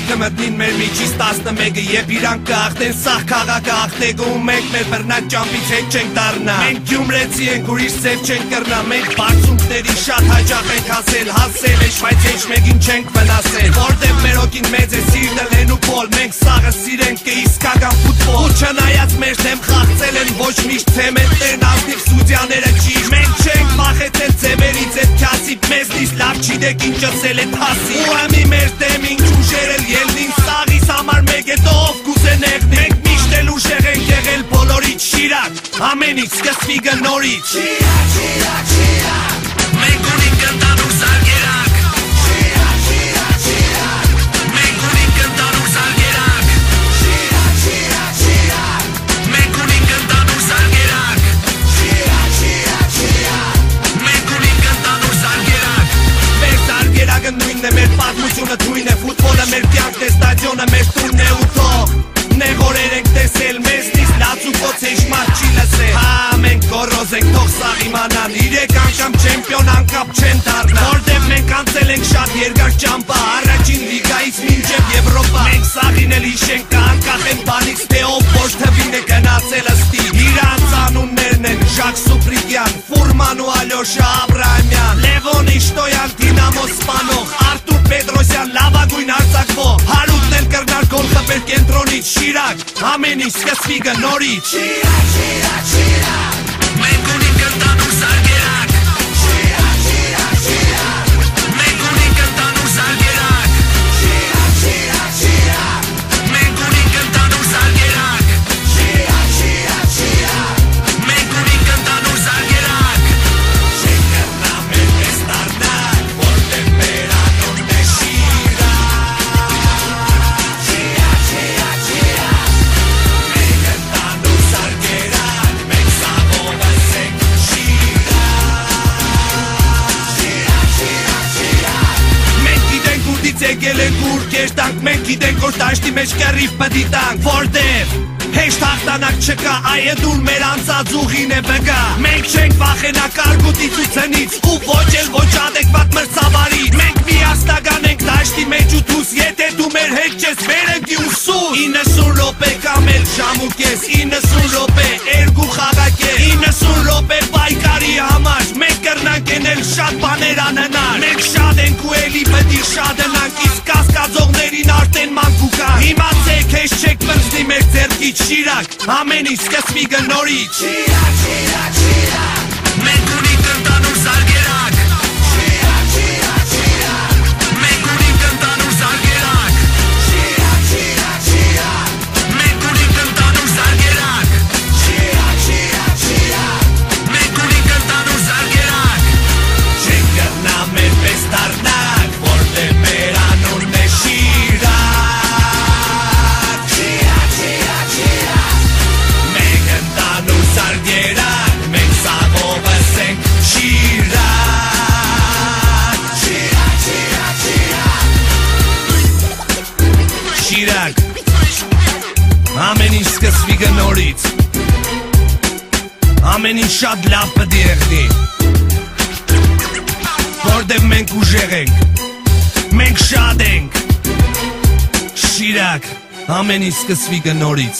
կմտնին մեր միջից 11-ը Եվ իրանք կաղթեն սաղ քաղաքը աղթեգը ու մենք մեր բռնած ճամպից հետ չենք դառնա Մենք գյումրեցի ենք ուրիշ սև չենք կրնա Մենք բարձունքների շատ հաճախ ենք հասել Հասել ենք բայց հեչ մեկին չենք վնասել Որտև մեր հոգին մեծ է սիրտը լեն ու փոլ Մենք սաղը սիրենք կը իսկական ֆուտբոլ Ու չնայած մեր դեմ խաղցել են ոչ միշտ ցեմենտներն ազնիվ սուդյաները ճիշտ Մենք չենք վախեցել ձևերից էդ քասիպ մեզնից լավ չի դեք ինչ ըսել էդ հասի Ու ամի մեր դեմ ինչ ուժեր էլ ելնին սաղիս համար մեկ է տով կուզե նեղնի Մենք միշտ էլ ուժեղ ենք եղել բոլորից շիրակ Ամեն ինչ սկսվի գնորից Շիրակ, շիրակ, շիրակ Մենք ունենք կնդանուր զարգերակ Շիրակ, շիրակ, շիրակ Մենք ունենք կնդանուր զարգերակ Շիրակ, շիրակ, շիրակ Մենք ունենք կնդանուր զարգերակ Շիրակ, շիրակ, շիրակ Մենք ունենք կնդանուր զարգերակ Մեր զարգերակը նույնն է, մեր պատմությունը թույն է Ֆուտբոլը մեր կյանքն է, ստադիոնը մեր տունն է ու թող Նեղորեր ենք տեսել մեզնից լաց ու կոց հեչ մարդ չի լսել Հա մենք գորոզ ենք թող սաղ իմանան 3 անգամ չեմպիոն անկապ չեն դառնա Որտև մենք անցել ենք շատ երկար ճամփա Առաջին լիգայից մինչև Եվրոպա Մենք սաղին էլ հիշենք կանկախ են բանից թե ով ոչ թվին է գնացել ըստի Իրանց անուններն են Ժակ Սուպրիգյան, Ֆուրման ու Ալյոշա Աբրահամյան Լևոն Իշտոյան, Դինամո սպանող Արտուր Պետրոսյան, լավագույն արձակվող Հարութն էլ կրնար գոլ խփել կենտրոնից Շիրակ, ամեն ինչ սկսվի գնորից Շիրակ, շիրակ, շիրակ Մենք ունենք կնդանուր զարգերակ Շիրակ, շիրակ, շիրակ Մենք ունենք կնդանուր զարգերակ Շիրակ, շիրակ, շիրակ Մենք ունենք կնդանուր զարգերակ Շիրակ, շիրակ, շիրակ Մենք ունենք կնդանուր զարգերակ Չենք կրնա մեր պես դառնալ Որտև մեր անունն է Շիրակ Շիրակ, շիրակ, շիրակ Մենք կնդանուր զարգերակ Մենք սաղովս ենք Շիրակ Շիրակ, շիրակ, շիրակ Մենք գիտենք ուրդից եկել ենք ուր կեշտանք Մենք գիտենք որ տաշտի մեջ կեռիվ պտի տանք Որտև հեշտ հաղթանակ չկա Այ է դուր մեր անցած ուղին է վգա Մենք չենք վախենա կարգուտից ու ցնից Ու ոչ էլ ոչ ադեկվատ մրցավարից Մենք միասնական ենք դաշտի մեջ ու դուս Եթե դու մեր հետ չես վերևի ու սուս 90 րոպե կամ էլ ժամ ու կես 90 րոպե երկու խաղակեր 90 րոպե պայքարի համար Մենք կրնանք ենել շատ բաներ անհնար Մենք շատ ենք ու էլի պետք շատանանք Իսկ կասկածողներին արդեն մանկու կա Իմացեք հեշտ չեք վրձնի մեր ձեռքից Շիրակ, ամեն ինչ սկսվի գնորից Շիրակ, շիրակ, շիրակ Մենք ունենք կնդանուր զարգերակ Շիրակ, շիրակ, շիրակ Մենք ունենք կնդանուր զարգերակ Շիրակ, շիրակ, շիրակ Մենք ունենք կնդանուր զարգերակ Շիրակ, շիրակ, շիրակ Մենք ունենք կնդանուր զարգերակ Չենք կրնա մեր պես դառնալ Որտև մեր անունն է Շիրակ Մենք սաղովս ենք Շիրակ Շիրակ, շիրակ, շիրակ Շիրակ Ամեն ինչ սկսվի գնորից Ամեն ինչ շատ լավ պտի եղնի Որտև մենք ուժեղ ենք Մենք շատ ենք Շիրակ Ամեն ինչ սկսվի գնորից